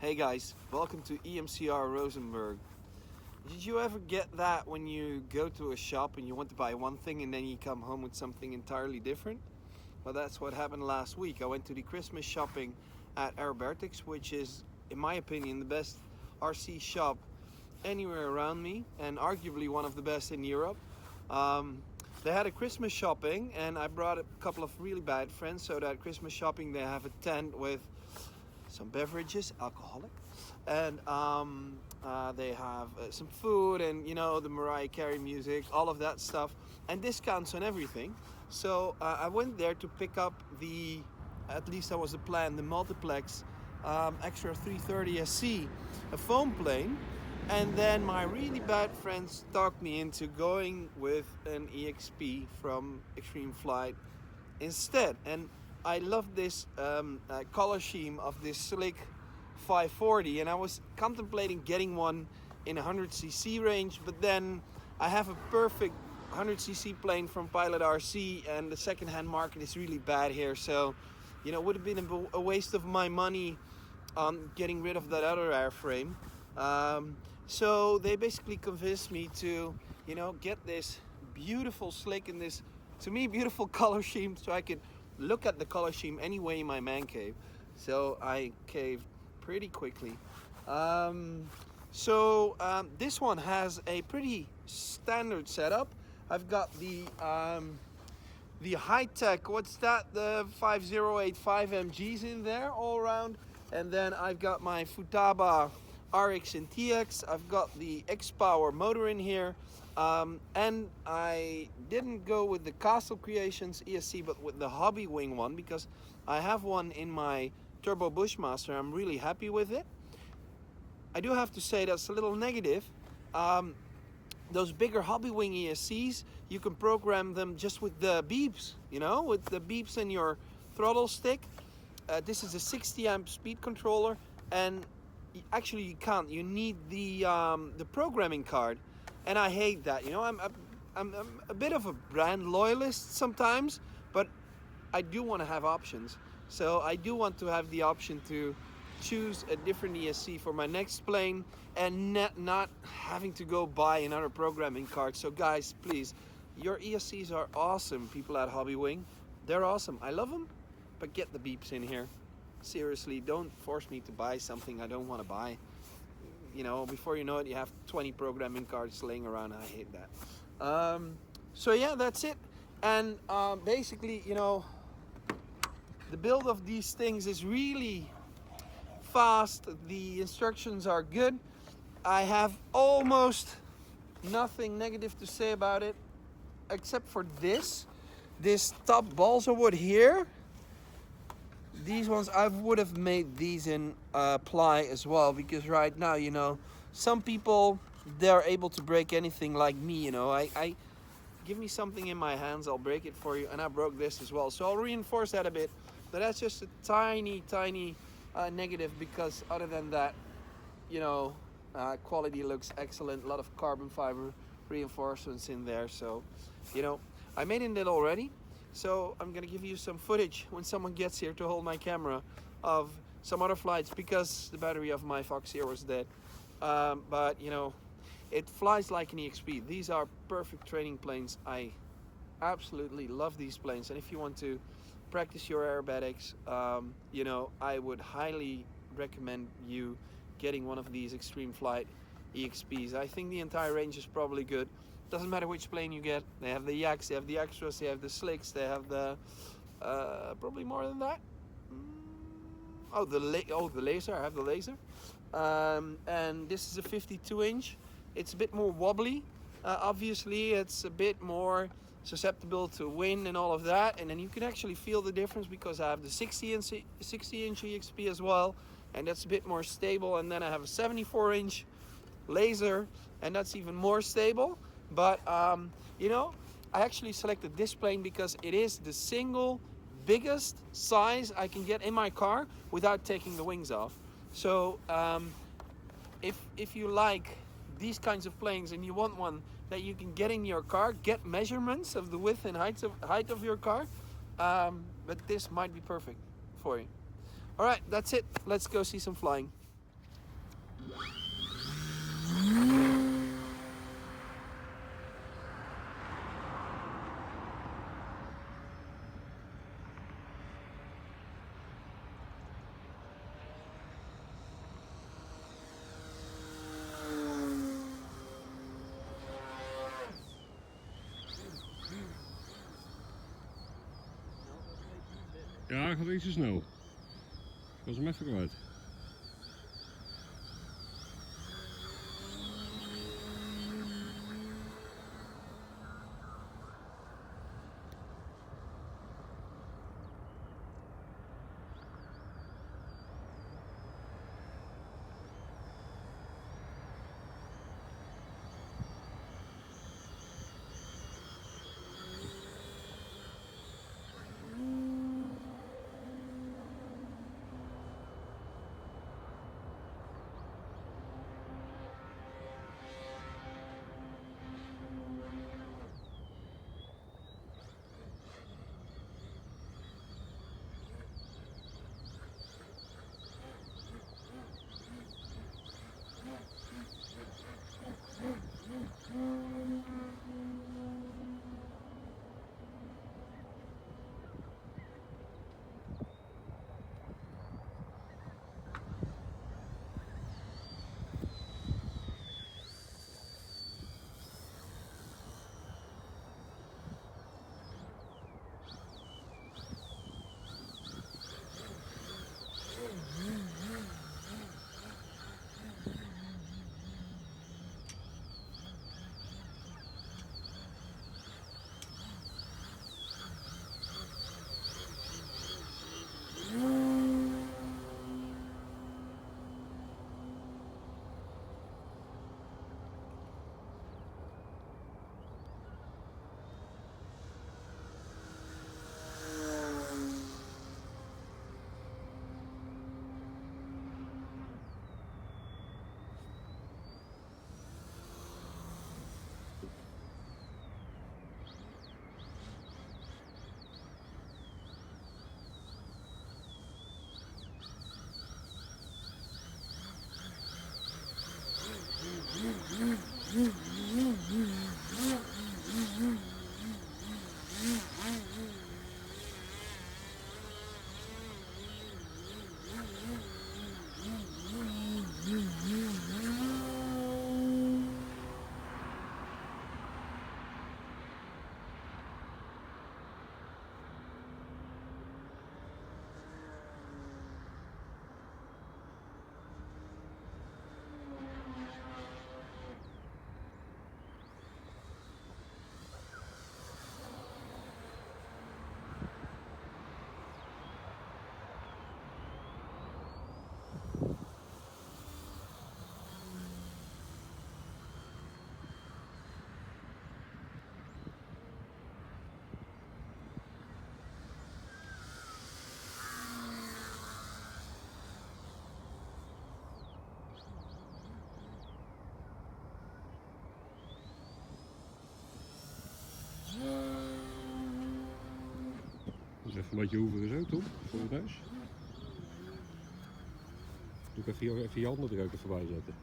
Hey guys, welcome to EMCR Rosenberg. Did you ever get that when you go to a shop and you want to buy one thing and then you come home with something entirely different? Well, that's what happened last week. I went to the Christmas shopping at Xpwr, which is, in my opinion, the best RC shop anywhere around me and arguably one of the best in Europe. They had a Christmas shopping and I brought a couple of really bad friends, so that Christmas shopping they have a tent with some beverages, alcoholic, and they have some food and, you know, the Mariah Carey music, all of that stuff, and discounts on everything. So I went there to pick up the, at least that was the plan, the multiplex Xpwr T3910, a foam plane. And then my really bad friends talked me into going with an EXP from Extreme Flight instead. And I love this color scheme of this Slick 540, and I was contemplating getting one in 100cc range, but then I have a perfect 100cc plane from Pilot RC, and the second-hand market is really bad here, so you know, it would have been a waste of my money on getting rid of that other airframe. So they basically convinced me to, you know, get this beautiful Slick in this, to me, beautiful color scheme, so I could look at the color scheme anyway in my man cave. So I caved pretty quickly. This one has a pretty standard setup. I've got the Hitec, what's that, the 5085 MGs in there all around, and then I've got my Futaba RX and TX. I've got the Xpwr motor in here, and I didn't go with the Castle Creations ESC but with the Hobbywing one, because I have one in my Turbo Bushmaster. I'm really happy with it. I do have to say that's a little negative. Those bigger Hobbywing ESCs, you can program them just with the beeps, you know, with the beeps in your throttle stick. This is a 60 amp speed controller, and actually you can't. You need the programming card, and I hate that. You know, I'm a bit of a brand loyalist sometimes, but I do want to have options. So I do want to have the option to choose a different ESC for my next plane and not having to go buy another programming card. So guys, please, your ESCs are awesome. People at Hobbywing, they're awesome. I love them, but get the beeps in here. Seriously, don't force me to buy something I don't want to buy. You know, before you know it, you have 20 programming cards laying around. I hate that. So yeah, that's it. And basically, you know, the build of these things is really fast. The instructions are good. I have almost nothing negative to say about it, except for this top balsa wood here. These ones, I would have made these in ply as well, because right now, you know, some people, they're able to break anything like me, you know. I give me something in my hands, I'll break it for you, and I broke this as well. So I'll reinforce that a bit, but that's just a tiny negative, because other than that, you know, quality looks excellent. A lot of carbon fiber reinforcements in there. So, you know, I made it already. So I'm gonna give you some footage when someone gets here to hold my camera of some other flights, because the battery of my Fox here was dead. But you know, it flies like an EXP. These are perfect training planes. I absolutely love these planes, and if you want to practice your aerobatics, you know, I would highly recommend you getting one of these Extreme Flight EXPs. I think the entire range is probably good. Doesn't matter which plane you get. They have the Yaks, they have the Xpwrs, they have the Slicks, they have the probably more than that. Oh, the laser. I have the laser, and this is a 52-inch. It's a bit more wobbly. Obviously, it's a bit more susceptible to wind and all of that, and then you can actually feel the difference, because I have the 60-inch EXP as well, and that's a bit more stable. And then I have a 74-inch laser, and that's even more stable. But you know, I actually selected this plane because it is the single biggest size I can get in my car without taking the wings off. So if you like these kinds of planes and you want one that you can get in your car, get measurements of the width and height of your car, but this might be perfect for you. All right, that's it. Let's go see some flying. Ja, gaat iets te snel. Ik was hem even kwijt. Dus even een beetje hoeveren zo, Tom, voor het huis. Doe ik even je handen er ook even bij zetten.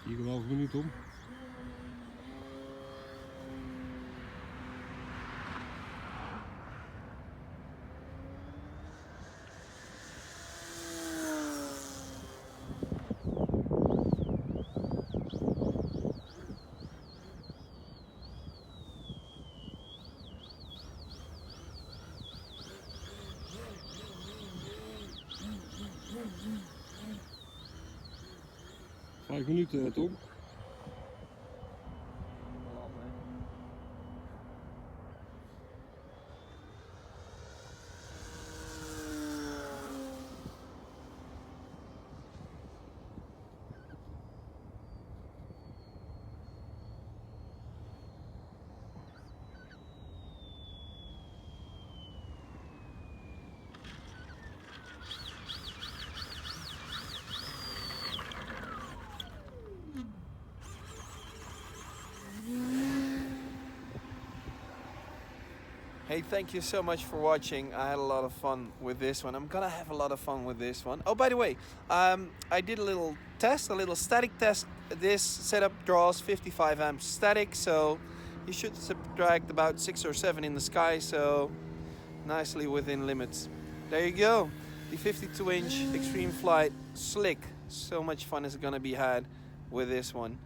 Hier een half minuut om. Vijf minuten, Tom. Hey, thank you so much for watching. I had a lot of fun with this one. I'm gonna have a lot of fun with this one. Oh, by the way, I did a little test, a little static test. This setup draws 55 amps static, so you should subtract about 6 or 7 in the sky, so nicely within limits. There you go, the 52-inch Extreme Flight Slick. So much fun is gonna be had with this one.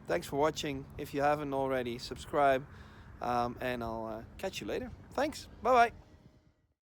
Thanks for watching. If you haven't already, subscribe. And I'll catch you later. Thanks. Bye-bye.